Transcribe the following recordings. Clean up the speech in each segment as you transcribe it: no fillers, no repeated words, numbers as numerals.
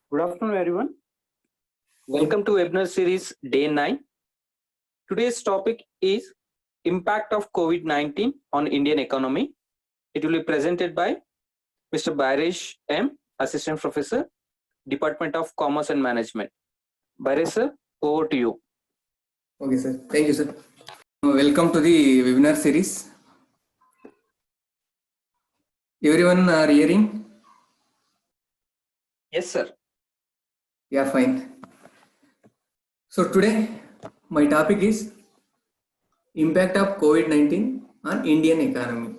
Good afternoon, everyone. Welcome to webinar series day 9. Today's topic is impact of COVID-19 on Indian economy. It will be presented by Mr. Bairesh M, Assistant Professor, Department of Commerce and Management. Bairesh sir, over to you. Okay, sir. Thank you, sir. Welcome to the webinar series. Everyone are hearing? Yes, sir. Yeah, fine. So today, my topic is impact of COVID-19 on Indian economy.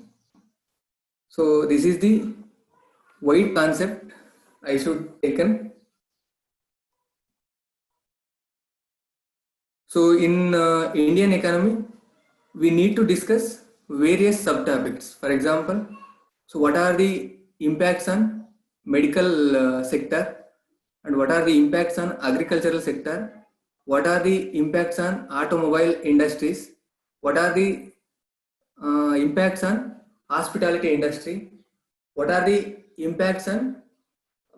So this is the wide concept I should taken. So in Indian economy, we need to discuss various subtopics. For example, so what are the impacts on medical sector, and what are the impacts on agricultural sector, what are the impacts on automobile industries, what are the impacts on hospitality industry, what are the impacts on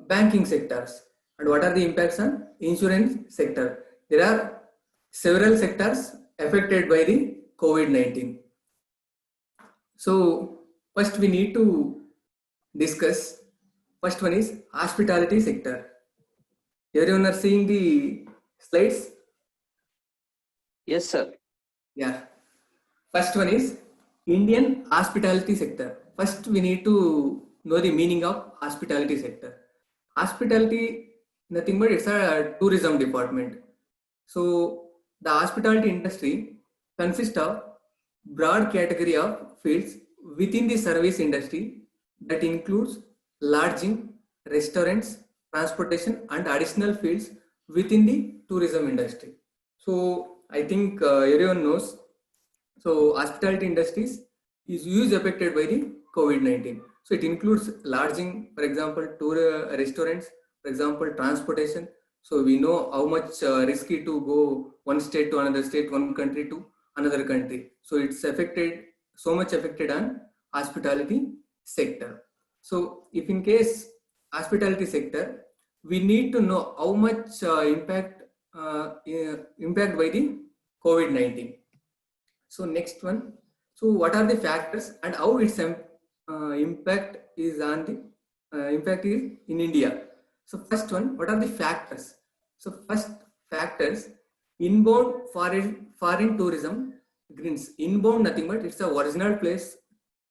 banking sectors, and what are the impacts on insurance sector. There are several sectors affected by the COVID-19. So first we need to discuss, first one is hospitality sector. Everyone are seeing the slides? Yes, sir. Yeah. First one is Indian hospitality sector. First we need to know the meaning of hospitality sector. Hospitality, nothing but it's a tourism department. So the hospitality industry consists of broad category of fields within the service industry that includes lodging, restaurants, transportation and additional fields within the tourism industry. So I think everyone knows. So hospitality industries is huge affected by the COVID-19. So it includes lodging, for example, tour restaurants, for example, transportation. So we know how much risky to go one state to another state, one country to another country. So it's affected, so much affected on hospitality sector. So if in case hospitality sector, we need to know how much impact by the COVID-19. So next one. So what are the factors and how its impact is on the impact is in India. So first one, what are the factors? So first factors, inbound foreign tourism grins. Inbound nothing but it's a original place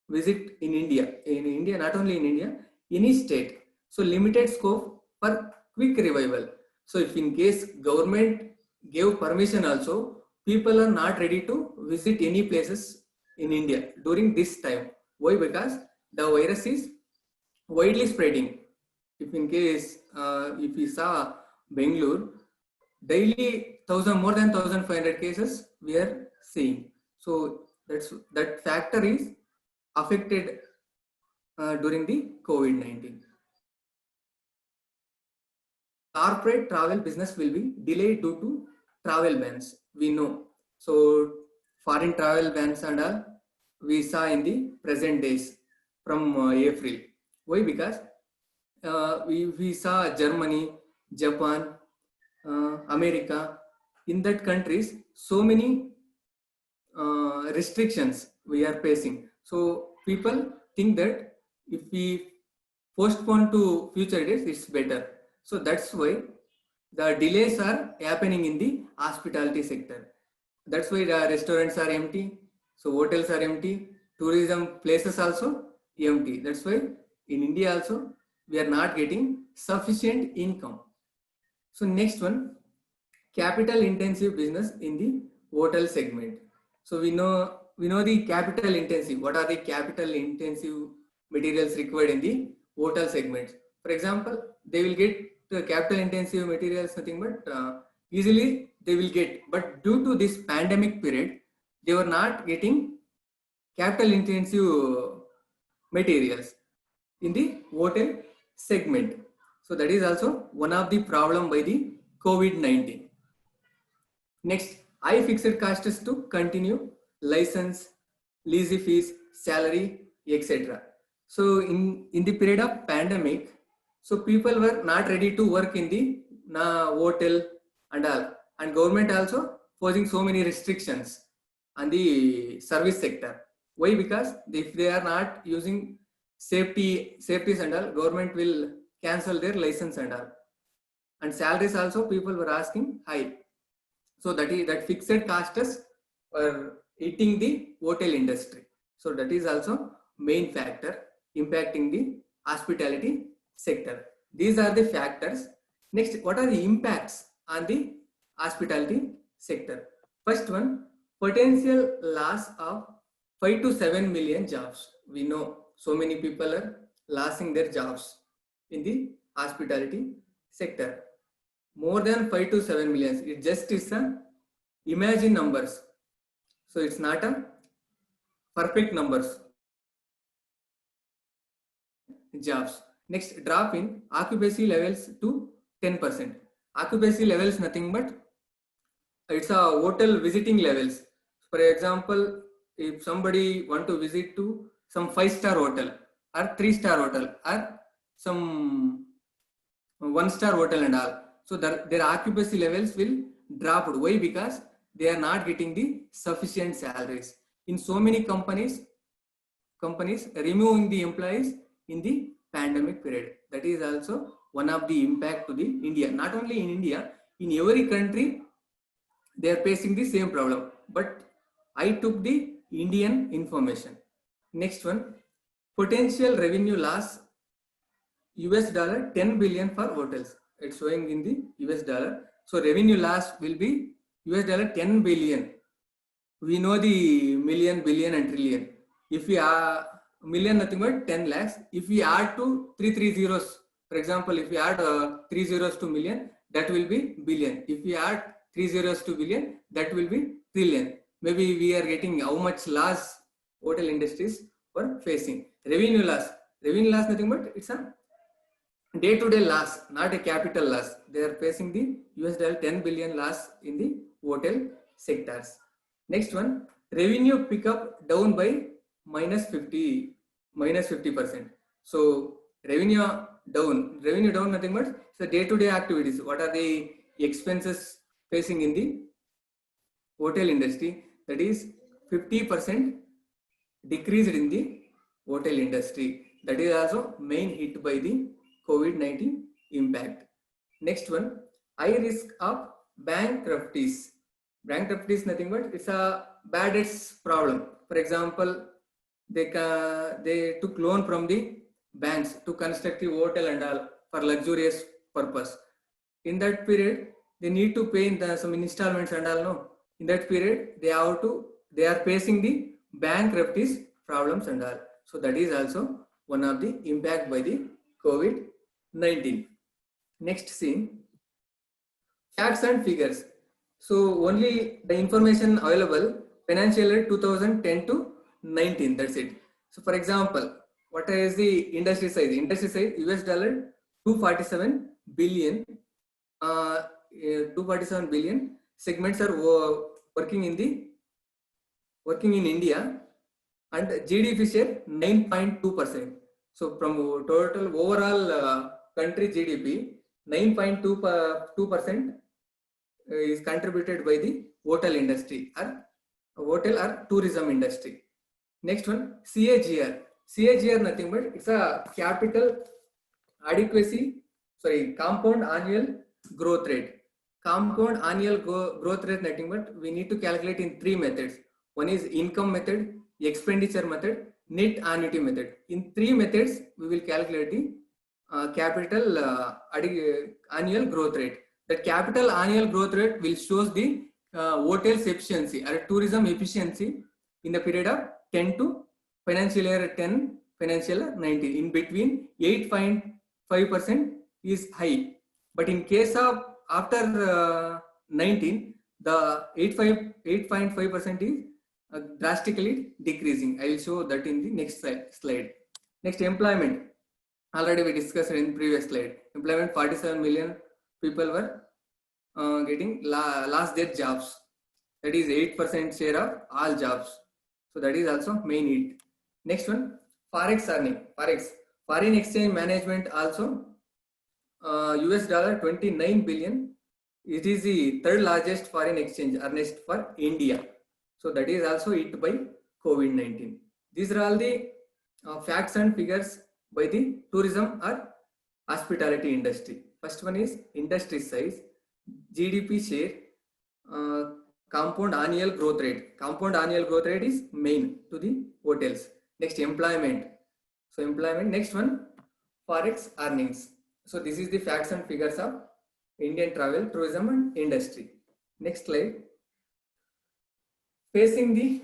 visit in India. In India, not only in India, any state. So limited scope for quick revival. So if in case government gave permission also, people are not ready to visit any places in India during this time. Why? Because the virus is widely spreading. If in case, if we saw Bangalore, daily more than 1,500 cases we are seeing. So that factor is affected during the COVID-19. Corporate travel business will be delayed due to travel bans. We know. So foreign travel bans and all we saw in the present days from April. Why? Because we saw Germany, Japan, America. In that countries, so many restrictions we are facing. So people think that if we postpone to future days, it's better. So that's why the delays are happening in the hospitality sector. That's why the restaurants are empty. So hotels are empty. Tourism places also empty. That's why in India also we are not getting sufficient income. So next one, capital intensive business in the hotel segment. So we know the capital intensive. What are the capital intensive materials required in the hotel segments? For example, they will get the capital intensive materials nothing but easily they will get. But due to this pandemic period, they were not getting capital intensive materials in the hotel segment. So that is also one of the problem by the COVID-19. Next, high fixed costs to continue, license, lease fees, salary, etc. So in the period of pandemic, So people were not ready to work in the hotel and all. And government also posing so many restrictions on the service sector. Why? Because if they are not using safeties and all, government will cancel their license and all. And salaries also people were asking high. So that fixed costs were eating the hotel industry. So that is also main factor impacting the hospitality sector. These are the factors. Next, what are the impacts on the hospitality sector? First one, potential loss of 5 to 7 million jobs. We know so many people are losing their jobs in the hospitality sector. More than 5 to 7 million. It just is a imagine numbers. So it's not a perfect numbers. Jobs. Next, drop in occupancy levels to 10%. Occupancy levels nothing but it's a hotel visiting levels. For example, if somebody want to visit to some 5-star hotel or 3-star hotel or some 1-star hotel and all, so their occupancy levels will drop. Why? Because they are not getting the sufficient salaries. In so many companies removing the employees in the pandemic period. That is also one of the impact to the India. Not only in India, in every country they are facing the same problem. But I took the Indian information. Next one, potential revenue loss US dollar 10 billion for hotels. It's showing in the US dollar. So revenue loss will be US dollar 10 billion. We know the million, billion and trillion. If we are million nothing but 10 lakhs. If we add to 3 zeros, for example, if we add 3 zeros to million, that will be billion. If we add 3 zeros to billion, that will be trillion. Maybe we are getting how much loss hotel industries were facing. Revenue loss nothing but it's a day-to-day loss, not a capital loss. They are facing the US dollar 10 billion loss in the hotel sectors. Next one, revenue pickup down by minus 50%. So revenue down nothing but so day-to-day activities. What are the expenses facing in the hotel industry? That is 50% decreased in the hotel industry. That is also main hit by the COVID-19 impact. Next one, high risk of bankruptcies. Bankruptcies nothing but it's a bad debts problem. For example, they took loan from the banks to construct the hotel and all for luxurious purpose. In that period, they need to pay in some installments and all. No, in that period they are facing the bankruptcies problems and all. So that is also one of the impact by the COVID-19. Next scene, facts and figures. So only the information available financial year 2010 to 19. That's it. So for example, what is the industry size? Industry size US dollar 247 billion. 247 billion segments are working in India, and GDP share 9.2%. So from total overall country GDP, 9.2% is contributed by the hotel industry or tourism industry. Next one, CAGR. CAGR nothing but it's a compound annual growth rate. Compound annual growth rate nothing but we need to calculate in 3 methods. One is income method, expenditure method, net annuity method. In 3 methods, we will calculate the annual growth rate. The capital annual growth rate will shows the hotel's efficiency or tourism efficiency in the period of 10 to financial year 10, financial year 19. In between 8.5% is high. But in case of after 19, the 8.5% is drastically decreasing. I will show that in the next slide. Next, employment. Already we discussed in previous slide. Employment, 47 million people were lost their jobs. That is 8% share of all jobs. So that is also main hit. Next one, forex earning. Foreign exchange management also US dollar 29 billion. It is the third largest foreign exchange earnest for India. So that is also hit by COVID-19. These are all the facts and figures by the tourism or hospitality industry. First one is industry size, GDP share, uh, compound annual growth rate. Compound annual growth rate is main to the hotels. Next, employment. So employment. Next one, forex earnings. So this is the facts and figures of Indian travel, tourism and industry. Next slide. Facing the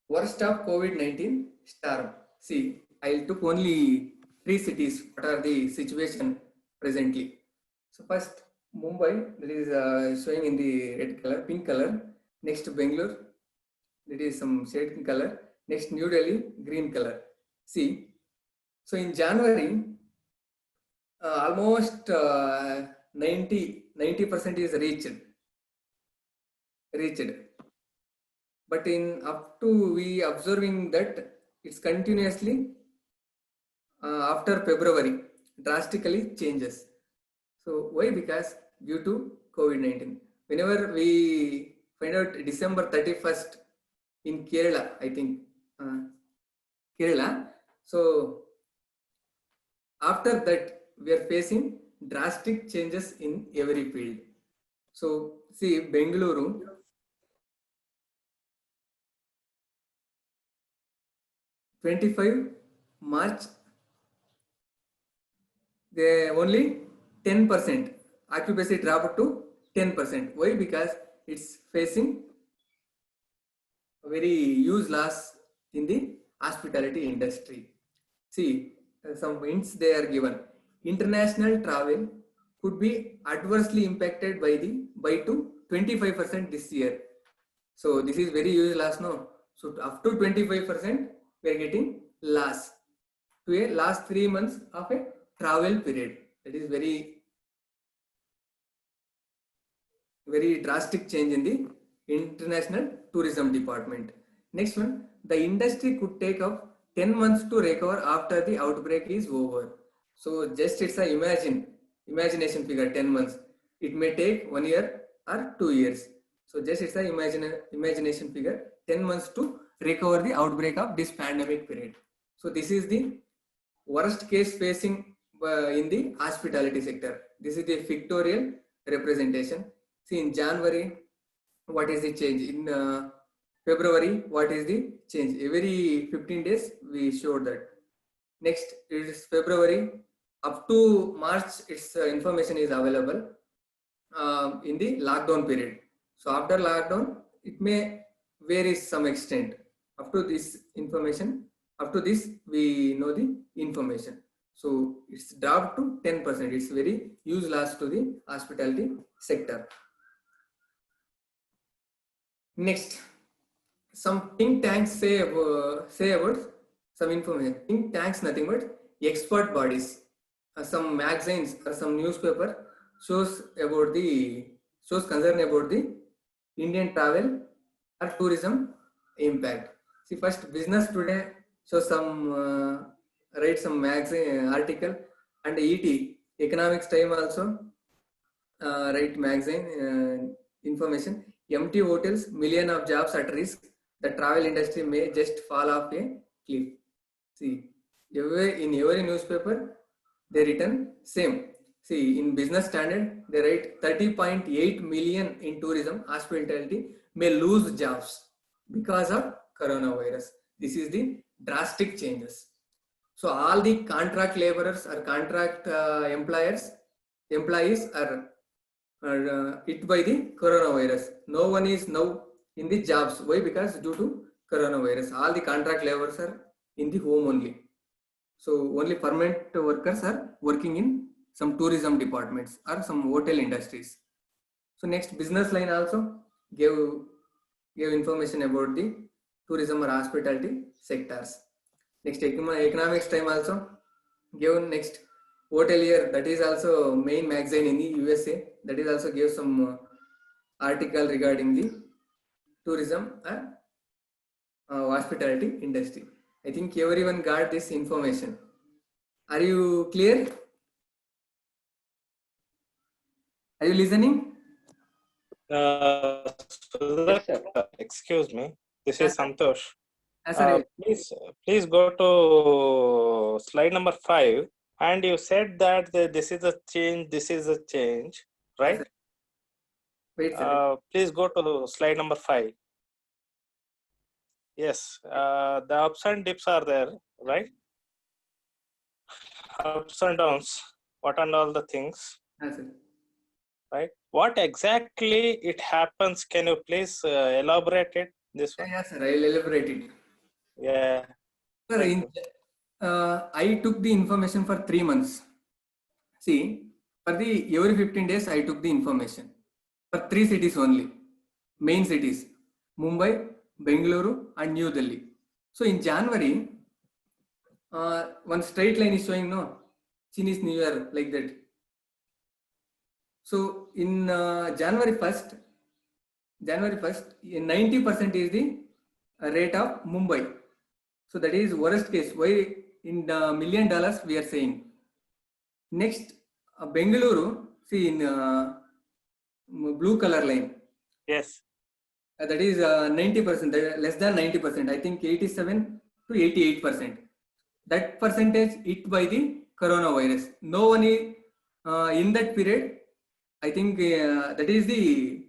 worst of COVID-19 storm. See, I took only 3 cities. What are the situation presently? So first, Mumbai, that is showing in the red color, pink color. Next, Bangalore, that is some shade color. Next, New Delhi, green color. See, so in January, almost 90% is reached. But in up to we observing that it's continuously after February drastically changes. So why? Because due to COVID-19. Whenever we find out December 31st in Kerala, I think Kerala. So after that we are facing drastic changes in every field. So see Bengaluru, 25 March, they only 10% occupancy dropped to 10%. Why? Because it's facing a very huge loss in the hospitality industry. See, some hints they are given. International travel could be adversely impacted by to 25% this year. So this is very huge loss now. So up to 25% we are getting loss to a last 3 months of a travel period. That is very drastic change in the international tourism department. Next one, the industry could take up 10 months to recover after the outbreak is over. So just it's a imagination figure, 10 months. It may take 1 year or 2 years. So just it's a imagination figure, 10 months to recover the outbreak of this pandemic period. So this is the worst case facing in the hospitality sector. This is the pictorial representation. See in January, what is the change? In February, what is the change? Every 15 days, we showed that. Next, it is February. Up to March, its information is available in the lockdown period. So after lockdown, it may vary some extent. Up to this information, up to this, we know the information. So it's dropped to 10%. It's very huge loss to the hospitality sector. Next, some think tanks say about some information. Think tanks nothing but expert bodies. Some magazines or some newspaper shows concern about the Indian travel or tourism impact. See first, Business Today shows some write some magazine article, and ET Economics Time also write magazine information. Empty hotels, million of jobs at risk. The travel industry may just fall off a cliff. See, in every newspaper they written same. See, in Business Standard they write 30.8 million in tourism hospitality may lose jobs because of coronavirus. This is the drastic changes. So all the contract laborers or contract employees are hit by the coronavirus. No one is now in the jobs. Why? Because due to coronavirus, all the contract laborers are in the home only. So only permanent workers are working in some tourism departments or some hotel industries. So next, Business Line also gave information about the tourism or hospitality sectors. Next, Economics Time also gave next Hotelier, that is also main magazine in the USA, that is also gave some article regarding the tourism and hospitality industry. I think everyone got this information. Are you clear? Are you listening? Yes, sir. Excuse me. This Yes, is sir. Santosh. Yes, sir. Please go to slide number 5. And you said that this is a change. This is a change, right? Yes, sir. Wait, sir. Please go to slide number 5. Yes, the ups and dips are there, right? Ups and downs. What and all the things, Yes, sir. right? What exactly it happens? Can you please elaborate it? This one. Yes, sir. I'll elaborate it. Yeah. Sir, Thank you. I took the information for 3 months. See, for the every 15 days, I took the information for 3 cities only, main cities, Mumbai, Bengaluru, and New Delhi. So in January, one straight line is showing no Chinese New Year like that. So in January 1st, 90% is the rate of Mumbai. So that is worst case. Why in $1 million we are saying. Next, Bengaluru, see in blue color line. Yes. That is 90%, less than 90%. I think 87 to 88%. That percentage hit by the coronavirus. No one is in that period. I think that is the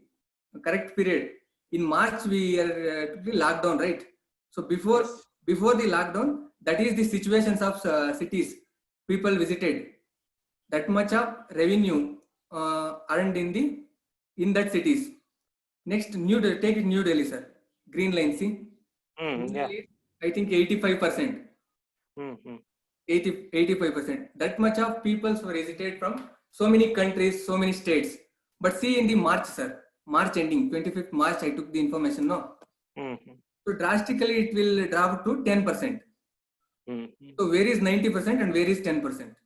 correct period. In March we are to the lockdown, right? So before the lockdown, that is the situations of cities people visited. That much of revenue earned in that cities. Next, take New Delhi, sir. Green line, see. New Yeah. Delhi, I think 85%. 85%. That much of people were visited from so many countries, so many states. But see in the March, sir. March ending, 25th March, I took the information, no? So drastically it will drop to 10%. So where is 90% and where is 10%?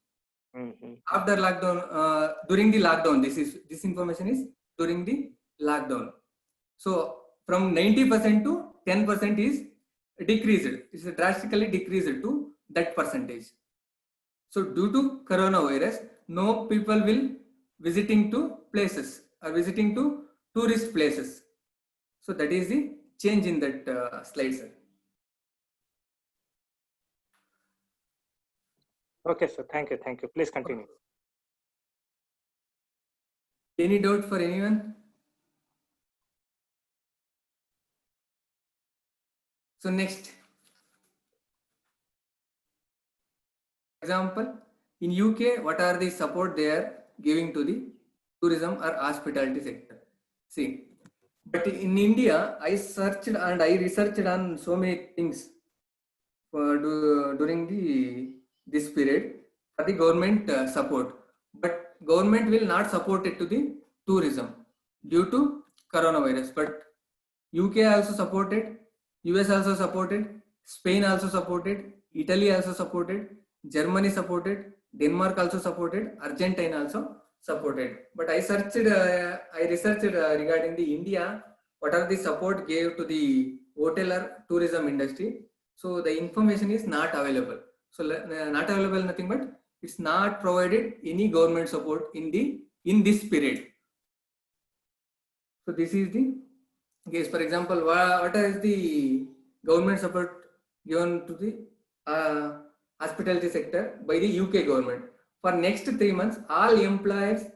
After lockdown, during the lockdown, this information is during the lockdown. So from 90% to 10% is decreased. It's drastically decreased to that percentage. So due to coronavirus, no people will visiting to places or visiting to tourist places. So that is the change in that slide, sir. Okay, sir. Thank you. Thank you. Please continue. Any doubt for anyone? So next, example, in UK, what are the support they are giving to the tourism or hospitality sector? See, but in India, I searched and I researched on so many things during this period for the government support, but government will not support it to the tourism due to coronavirus. But UK also supported, US also supported, Spain also supported, Italy also supported, Germany supported, Denmark also supported, Argentina also supported. But I researched regarding the India, what are the support gave to the hotel or tourism industry. So the information is not available. So not available, nothing but it's not provided any government support in this period. So this is the case. For example, what is the government support given to the hospitality sector by the UK government? For next 3 months, all employers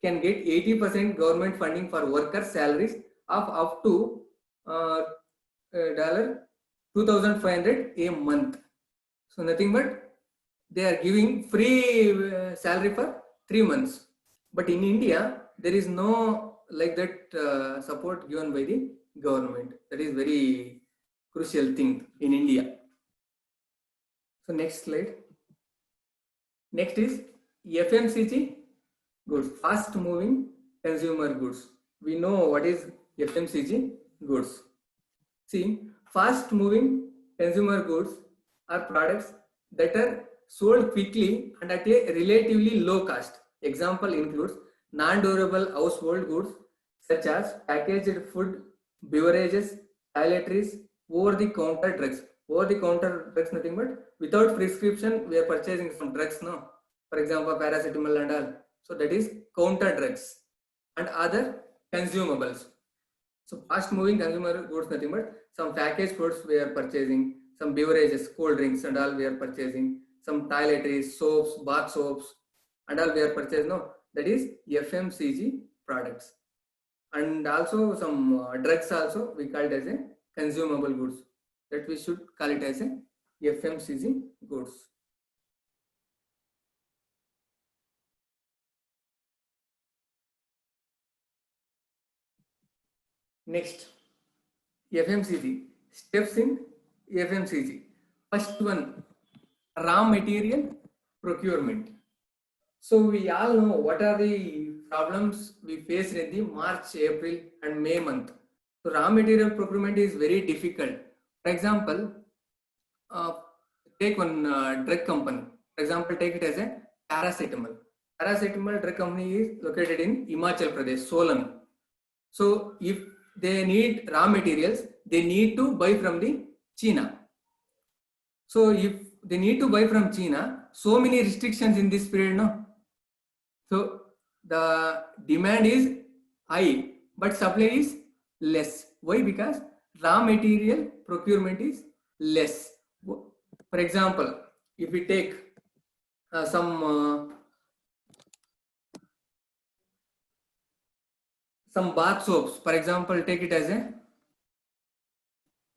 can get 80% government funding for workers' salaries of up to $2,500 a month. So nothing but they are giving free salary for 3 months. But in India, there is no like that support given by the government. That is very crucial thing in India. So next slide. Next is FMCG goods, fast moving consumer goods. We know what is FMCG goods. See, fast moving consumer goods are products that are sold quickly and at a relatively low cost. Example includes non-durable household goods such as packaged food, beverages, toiletries, over-the-counter drugs. Over-the-counter drugs, nothing but without prescription, we are purchasing some drugs, no? For example, paracetamol and all. So that is counter drugs. and other consumables. So fast moving consumer goods, nothing but some packaged foods we are purchasing, some beverages, cold drinks and all we are purchasing, some toiletries, soaps, bath soaps and all we are purchasing. No, that is FMCG products. And also some drugs also we call it as a consumable goods, that we should call it as a FMCG goods. Next, FMCG, steps in FMCG. First one, raw material procurement. So we all know what are the problems we faced in the March, April and May month. So raw material procurement is very difficult. For example, take one drug company. For example, take it as a paracetamol. Paracetamol drug company is located in Himachal Pradesh, Solan. So if they need raw materials, they need to buy from the China. So if they need to buy from China, so many restrictions in this period, no? So the demand is high, but supply is less. Why? Because raw material procurement is less. For example, if we take some bath soaps, for example, take it as a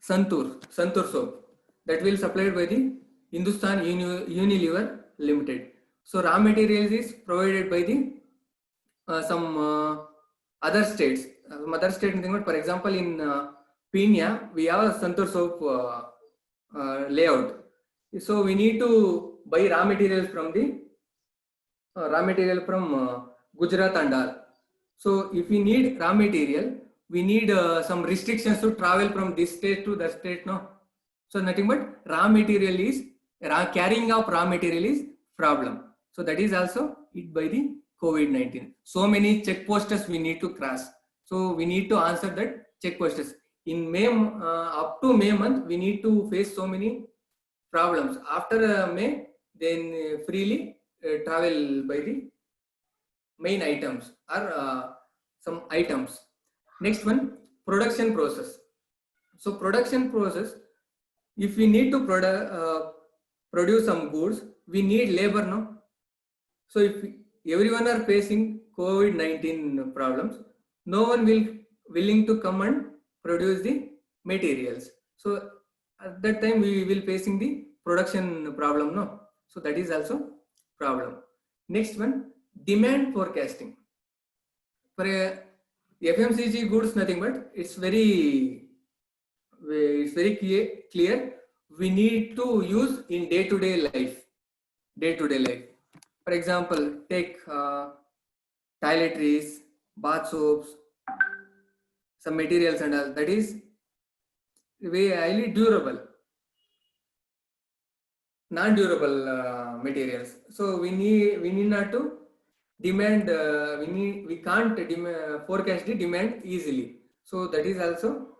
Santur soap that will supplied by the Hindustan Unilever Limited. So raw materials is provided by the some other states. For example, in Peenya, we have a Santur soap layout. So we need to buy raw materials from the Gujarat and all. So if we need raw material, we need some restrictions to travel from this state to that state, no? So nothing but carrying of raw material is problem. So that is also hit by the COVID-19. So many checkposts we need to cross. So we need to answer that checkposts. In May, up to May month, we need to face so many problems. After May, then freely travel by the main items or some items. Next one, production process. So production process, if we need to produce some goods, we need labor, no? So if everyone are facing COVID-19 problems, no one will willing to come and produce the materials. So at that time we will facing the production problem, no? So that is also problem. Next one, demand forecasting. For a FMCG goods, nothing but it's very clear. We need to use in day-to-day life. For example, take toiletries, bath soaps, some materials and all. That is very highly durable, non-durable materials. So we need not to demand. We can't forecast the demand easily. So that is also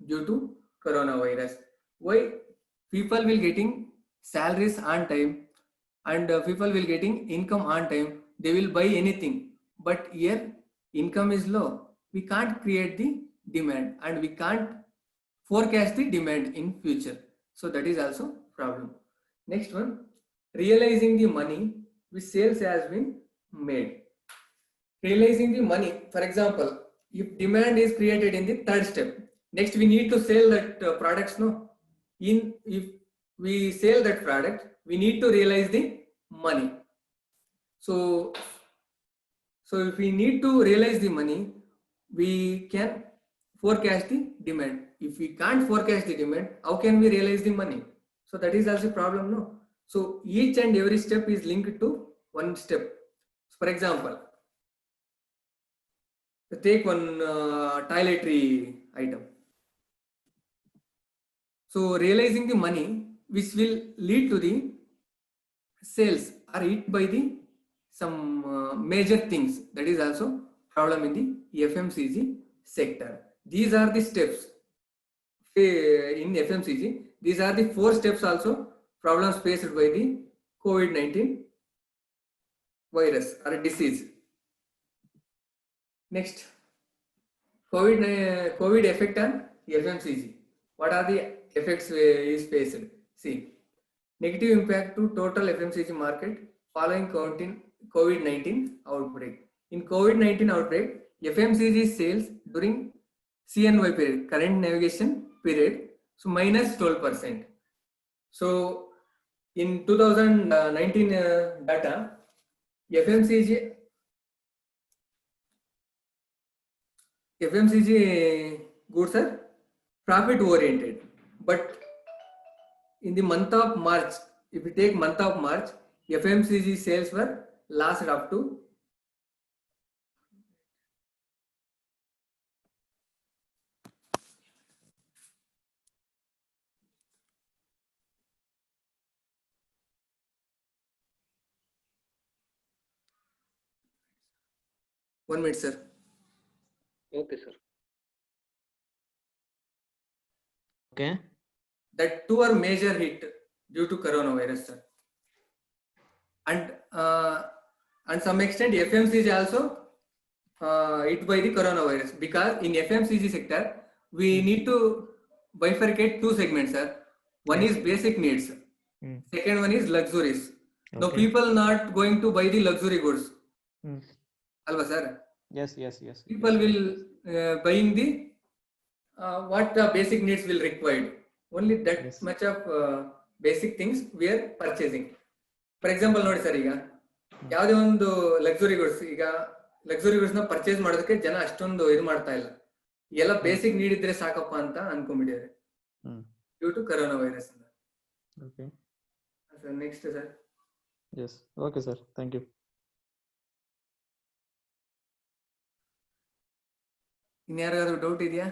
due to coronavirus. Why? People will getting salaries on time, and people will getting income on time. They will buy anything, but here income is low. We can't create the demand, and we can't forecast the demand in future. So that is also problem. Next one, realizing the money which sales has been made. Realizing the money, for example, if demand is created in the third step, next we need to sell that products, no? If we sell that product, we need to realize the money. So if we need to realize the money, we can forecast the demand. If we can't forecast the demand, how can we realize the money? So that is also a problem, no? So each and every step is linked to one step. For example, take one toiletry item. So realizing the money which will lead to the sales are hit by the some major things. That is also problem in the FMCG sector. These are the steps in FMCG. These are the 4 steps also problems faced by the COVID-19 virus or disease. Next, COVID effect on FMCG. What are the effects is faced? See, negative impact to total FMCG market following COVID-19 outbreak. In COVID-19 outbreak, FMCG sales during CNY period, current navigation period, so minus 12%. So in 2019 data, FMCG goods are profit oriented, but in the month of March, if we take month of March, FMCG sales were lasted up to 1 minute, sir. Okay, sir. Okay. That two are major hit due to coronavirus, sir. And some extent FMCG also hit by the coronavirus, because in FMCG sector we need to bifurcate two segments, sir. One Yes. is basic needs. Mm. Second one is luxuries. Now Okay. people not going to buy the luxury goods. Mm. Alva, sir. Yes. People Yes. will buying the what the basic needs will required. Only that Yes. much of basic things we are purchasing. For example, ನೋಡಿ sir, ಈಗ ಯಾವುದೇ ಒಂದು luxury goods ನ purchase ಮಾಡೋದಕ್ಕೆ ಜನ ಅಷ್ಟೊಂದು ಇದು ಮಾಡ್ತಾ ಇಲ್ಲ. ಎಲ್ಲ ಬೇಸಿಕ್ ನೀಡ್ ಇದ್ರೆ ಸಾಕಪ್ಪ ಅಂತ ಅನ್ಕೊಂಡ್ಬಿಟ್ಟಿದ್ದಾರೆ due to corona virus. Okay. Sir next sir. Yes. Okay, sir. Thank you. ಇನ್ಯಾರಿಗಾದ್ರೂ ಡೌಟ್ ಇದೆಯಾ?